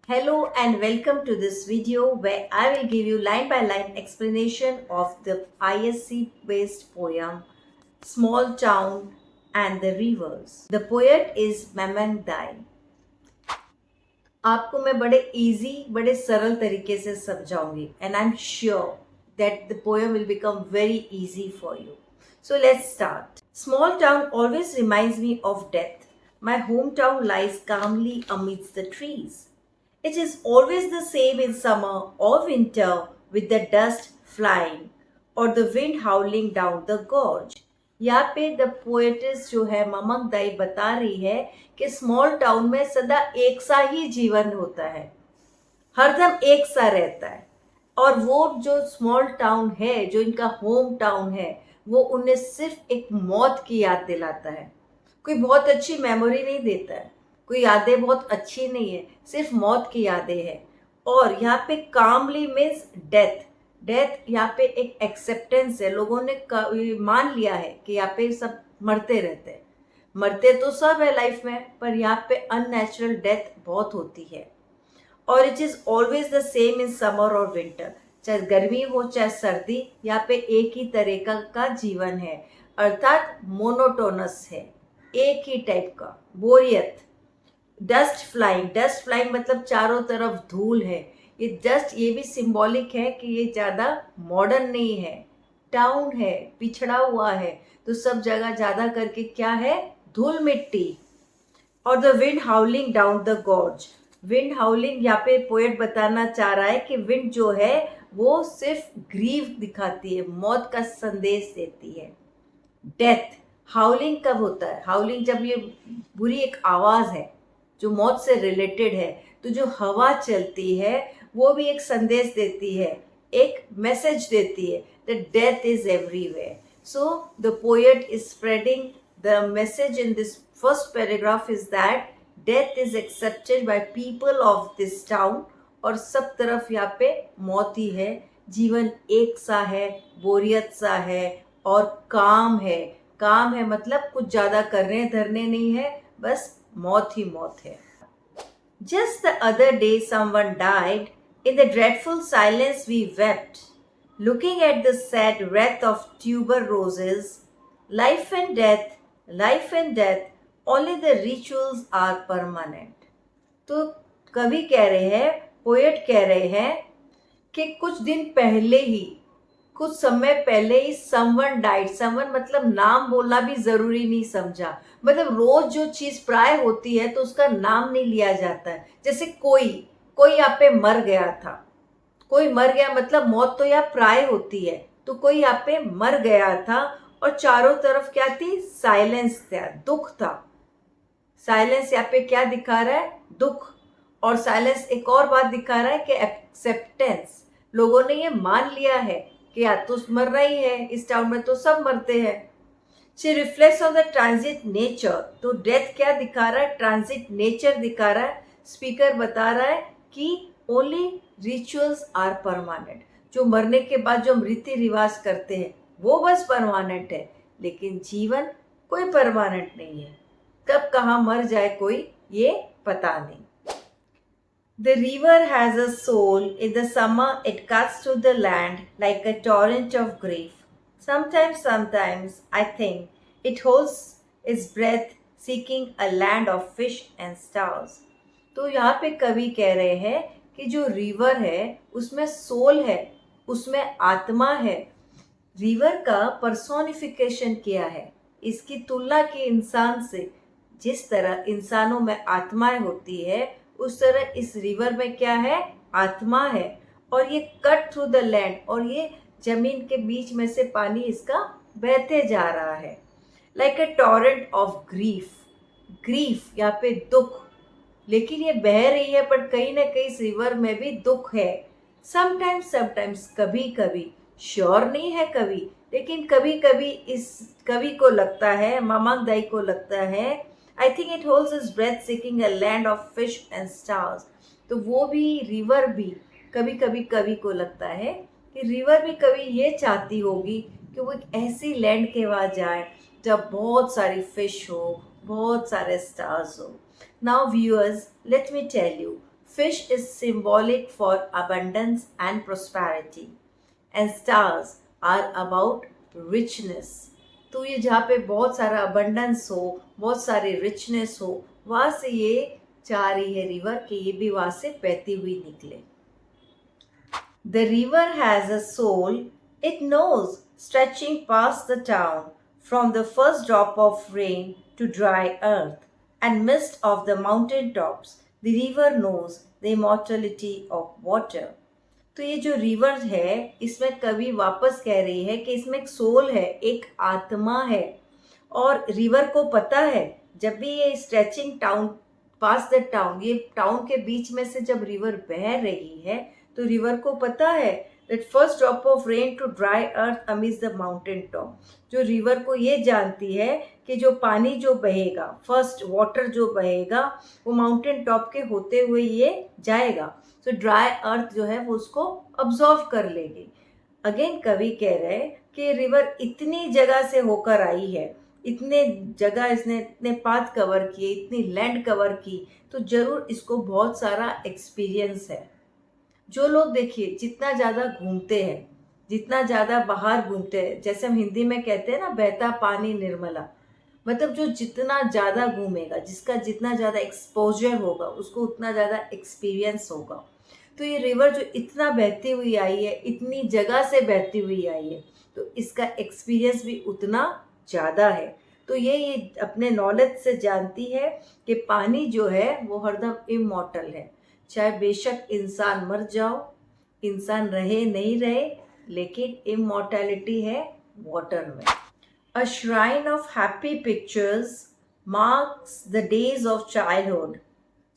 Hello and welcome to this video where I will give you line by line explanation of the ISC based poem Small Town and the Rivers. The poet is Mamang Dai. आपको मैं बड़े easy बड़े सरल तरीके से समझाऊंगी and I'm sure that the poem will become very easy for you. So let's start. Small town always reminds me of death. My hometown lies calmly amidst the trees. It is always the same in summer or winter with the dust flying or the wind howling down the gorge. यहाँ पे the poet's जो है ममक दाई बता रही है कि small town में सदा एक सा ही जीवन होता है, हरदम एक सा रहता है। और वो जो स्मॉल टाउन है, जो इनका होम टाउन है, वो उन्हें सिर्फ एक मौत की याद दिलाता है। कोई बहुत अच्छी मेमोरी नहीं देता है, कोई यादें बहुत अच्छी नहीं है, सिर्फ मौत की यादें हैं। और यहाँ पे कामली मीन्स डेथ। डेथ यहाँ पे एक एक्सेप्टेंस है, लोगों ने मान लिया है कि यहाँ पे सब मरते रहते हैं। मरते तो सब है लाइफ में, पर यहाँ पे अननेचुरल डेथ बहुत होती है। और it is always the same in summer और विंटर, चाहे गर्मी हो चाहे सर्दी, यहाँ पे एक ही तरह का जीवन है, अर्थात मोनोटोनस है, एक ही टाइप का, बोरियत। डस्ट फ्लाइंग मतलब चारों तरफ धूल है। ये डस्ट ये भी सिंबॉलिक है कि ये ज़्यादा मॉडर्न नहीं है, टाउन है, पिछड़ा हुआ है, तो सब जगह ज़्यादा करके क्या है, धूल मिट्टी। और the wind हाउलिंग down the gorge. Wind हाउलिंग यहाँ पे पोएट बताना चाह रहा है कि विंड जो है वो सिर्फ ग्रीव दिखाती है, मौत का संदेश देती है। डेथ हाउलिंग कब होता है? हाउलिंग जब ये बुरी एक आवाज़ है जो मौत से रिलेटेड है, तो जो हवा चलती है वो भी एक संदेश देती है, एक मैसेज देती है that death is everywhere. So the poet is spreading the message in this first paragraph is that death is accepted by people of this town. और सब तरफ यहाँ पे मौत ही है, जीवन एक सा है, बोरियत सा है और काम है. काम है मतलब कुछ ज़्यादा करने धरने नहीं है, बस मौत ही मौत है. Just the other day someone died. In the dreadful silence we wept, looking at the sad wreath of tuber roses. Life and death, only the rituals are permanent. तो कवि कह रहे हैं, पोएट कह रहे हैं कि कुछ दिन पहले ही, कुछ समय पहले ही समवन डाइड. समवन मतलब नाम बोलना भी जरूरी नहीं समझा, मतलब रोज जो चीज प्राय होती है तो उसका नाम नहीं लिया जाता है. जैसे कोई यहाँ पे मर गया था, कोई मर गया मतलब मौत तो यहाँ प्राय होती है, तो कोई यहाँ पे मर गया था और चारों तरफ क्या थी, साइलेंस था, दुख था. साइलेंस यहाँ पे क्या दिखा रहा है, दुख. और साइलेंस एक और बात दिखा रहा है कि एक्सेप्टेंस. लोगों ने ये मान लिया है कि या तो मरना ही है, इस टाउन में तो सब मरते हैं. She reflects on the transit nature. तो डेथ क्या दिखा रहा है, ट्रांजिट नेचर दिखा रहा है. स्पीकर बता रहा है कि ओनली रिचुअल्स आर परमानेंट. जो मरने के बाद जो हम रीति रिवाज करते हैं वो बस परमानेंट है, लेकिन जीवन कोई परमानेंट नहीं है. कब कहाँ मर जाए कोई ये पता नहीं. The river has a soul. In the summer, it cuts through the land like a torrent of grief. Sometimes, I think it holds its breath, seeking a land of fish and stars. तो यहाँ पे कवि कह रहे हैं कि जो river है उसमें सोल है, उसमें आत्मा है. रिवर का पर्सोनिफिकेशन किया है, इसकी तुलना की इंसान से. जिस तरह इंसानों में आत्माएं होती है, उस तरह इस रिवर में क्या है, आत्मा है. और ये कट थ्रू द लैंड, और ये जमीन के बीच में से पानी इसका बहते जा रहा है. Like a torrent of grief. Grief यहाँ पे दुख, लेकिन ये बह रही है पर कहीं ना कहीं इस रिवर में भी दुख है. समटाइम्स कभी कभी, श्योर नहीं है कभी, लेकिन कभी कभी इस कवि को लगता है, ममक दाई को लगता है, I think it holds his breath seeking a land of fish and stars. तो वो भी रिवर भी कभी कभी कवि को लगता है कि रिवर भी कभी ये चाहती होगी कि वो एक ऐसी लैंड के वहाँ जाए जब बहुत सारी फिश हो, बहुत सारे स्टार्स हो. Now viewers, let me tell you, fish is symbolic for abundance and prosperity, and stars are about richness. तो ये जहाँ पे बहुत सारा abundance हो, बहुत सारी richness हो, वहाँ से ये चाह रही है रिवर कि ये भी वहाँ से बहती हुई निकले. The river has a soul, it knows, stretching past the town, from the first drop of rain to dry earth and mist of the mountain tops. The river knows the immortality of water. तो ये जो river है, इसमें कवि वापस कह रही है कि इसमें एक सोल है, एक आत्मा है. और रिवर को पता है, जब भी ये stretching town pass the town, ये टाउन के बीच में से जब रिवर बह रही है, तो रिवर को पता है that first drop of rain to dry earth amidst the mountain top. जो रिवर को ये जानती है कि जो पानी जो बहेगा, फर्स्ट वाटर जो बहेगा, वो माउंटेन टॉप के होते हुए ये जाएगा. तो ड्राई अर्थ जो है वो उसको ऑब्जॉर्व कर लेगी. अगेन कवि कह रहे हैं कि रिवर इतनी जगह से होकर आई है, इतने जगह इसने इतने पाथ कवर किए, इतनी लैंड कवर की, तो जरूर इसको बहुत सारा एक्सपीरियंस है. जो लोग देखिए जितना ज़्यादा घूमते हैं, जितना ज़्यादा बाहर घूमते हैं, जैसे हम हिंदी में कहते हैं ना, बहता पानी निर्मला, मतलब जो जितना ज़्यादा घूमेगा, जिसका जितना ज़्यादा एक्सपोजर होगा, उसको उतना ज़्यादा एक्सपीरियंस होगा. तो ये रिवर जो इतना बहती हुई आई है, इतनी जगह से बहती हुई आई है, तो इसका एक्सपीरियंस भी उतना ज़्यादा है. तो ये अपने नॉलेज से जानती है कि पानी जो है वो हरदम इमॉर्टल है. चाहे बेशक इंसान मर जाओ, इंसान रहे नहीं रहे, लेकिन इमॉर्टैलिटी है वाटर में. A shrine of happy pictures marks the days of childhood.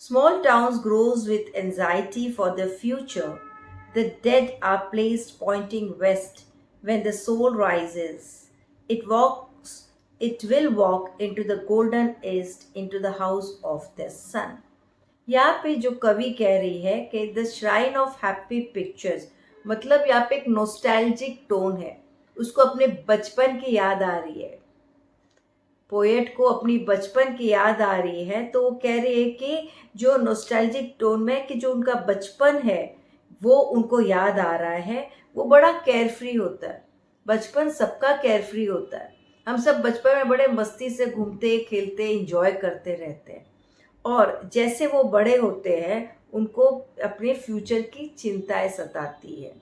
Small towns grows with anxiety for the future. The dead are placed pointing west when the soul rises. It will walk into the golden east, into the house of the sun. यहाँ पे जो कवि कह रही है कि the shrine of happy pictures, मतलब यहाँ पे एक नोस्टैल्जिक टोन है, उसको अपने बचपन की याद आ रही है. पोएट को अपनी बचपन की याद आ रही है, तो वो कह रही है कि जो नोस्टैल्जिक टोन में कि जो उनका बचपन है वो उनको याद आ रहा है. वो बड़ा केयरफ्री होता है. बचपन सबका केयरफ्री होता है. हम सब बचपन में बड़े मस्ती से घूमते खेलते इंजॉय करते रहते हैं. और जैसे वो बड़े होते हैं, उनको अपने फ्यूचर की चिंताएं सताती है.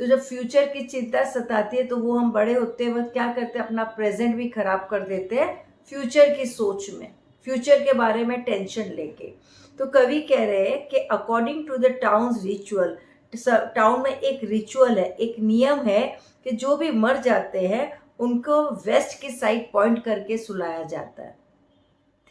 तो जब फ्यूचर की चिंता सताती है, तो वो हम बड़े होते वक्त क्या करते हैं, अपना प्रेजेंट भी खराब कर देते हैं फ्यूचर की सोच में, फ्यूचर के बारे में टेंशन लेके. तो कवि कह रहे हैं कि according to the towns ritual, town में एक रिचुअल है, एक नियम है कि जो भी मर जाते हैं उनको वेस्ट की साइड पॉइंट करके सुलाया जाता है.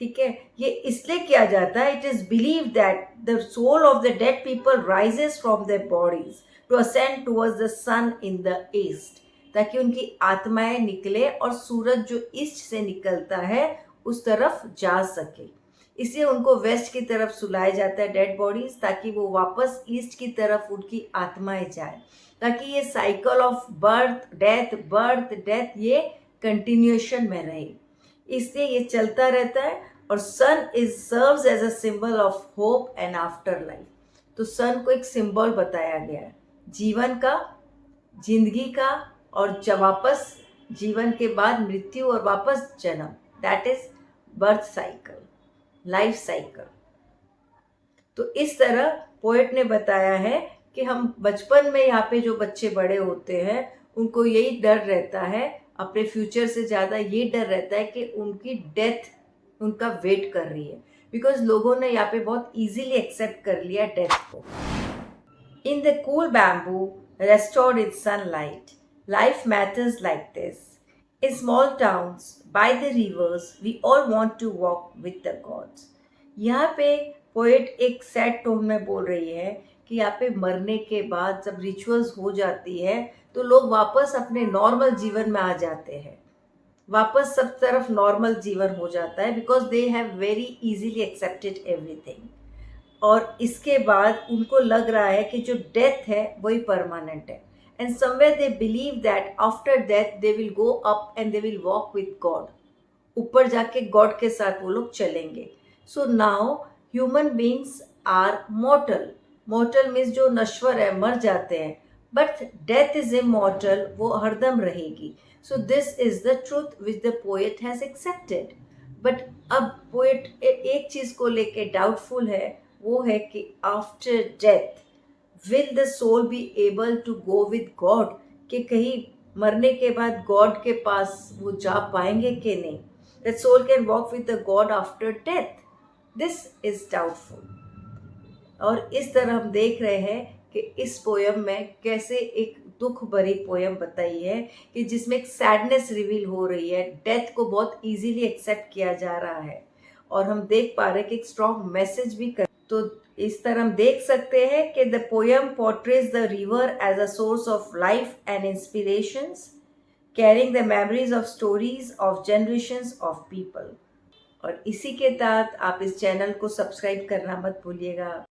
ठीक है, ये इसलिए किया जाता है, it is believe that the soul of the dead people rises from their bodies to ascend towards the sun in the east, ताकि उनकी आत्माएं निकले और सूरज जो ईस्ट से निकलता है उस तरफ जा सके. इसलिए उनको वेस्ट की तरफ सुलाया जाता है डेड बॉडीज, ताकि वो वापस ईस्ट की तरफ उनकी आत्माएं जाए, ताकि ये साइकिल ऑफ बर्थ डेथ ये कंटिन्यूएशन में रहे. इसलिए ये चलता रहता है. और sun serves as a symbol of hope and afterlife. तो सन को एक सिंबल बताया गया है जीवन का, जिंदगी का, और जब वापस जीवन के बाद मृत्यु और वापस जन्म, that is birth cycle, life cycle. तो इस तरह पोएट ने बताया है कि हम बचपन में यहाँ पे जो बच्चे बड़े होते हैं उनको यही डर रहता है, अपने फ्यूचर से ज़्यादा ये डर रहता है कि उनकी डेथ उनका वेट कर रही है, बिकॉज लोगों ने यहाँ पे बहुत इजीली एक्सेप्ट कर लिया डेथ को. In the cool bamboo restored in sunlight, life matters like this. In small towns, by the rivers, we all want to walk with the gods. यहाँ पे पोएट एक सैड टोन में बोल रही है कि यहाँ पे मरने के बाद जब रिचुअल्स हो जाती है तो लोग वापस अपने नॉर्मल जीवन में आ जाते हैं, वापस सब तरफ नॉर्मल जीवन हो जाता है, because they have very easily accepted everything. और इसके बाद उनको लग रहा है कि जो डेथ है वही परमानेंट है. And somewhere they believe that after death they will go up and they will walk with God. ऊपर जाके गॉड के साथ वो लोग चलेंगे. So now human beings are mortal. Mortal means जो नश्वर है, मर जाते हैं. बट डेथ इज इमॉर्टल, वो हरदम रहेगी. So this is the truth which the poet has accepted. But अब पोएट एक चीज को लेके डाउटफुल है, वो है कि after death will the soul be able to go with God, कि कहीं मरने के बाद गॉड के पास वो जा पाएंगे कि नहीं. That soul can walk with the God after death. This is doubtful. और इस तरह हम देख रहे हैं कि इस पोयम में कैसे एक दुख भरी पोयम बताई है, कि जिसमें एक सैडनेस रिवील हो रही है. डेथ को बहुत इजीली एक्सेप्ट किया जा रहा है, और हम देख पा रहे हैं कि एक स्ट्रॉन्ग मैसेज भी कर. तो इस तरह हम देख सकते हैं कि the poem portrays the river as a source of life and inspirations, carrying the memories of stories of generations of people. और इसी के तहत आप इस चैनल को सब्सक्राइब करना मत भूलिएगा.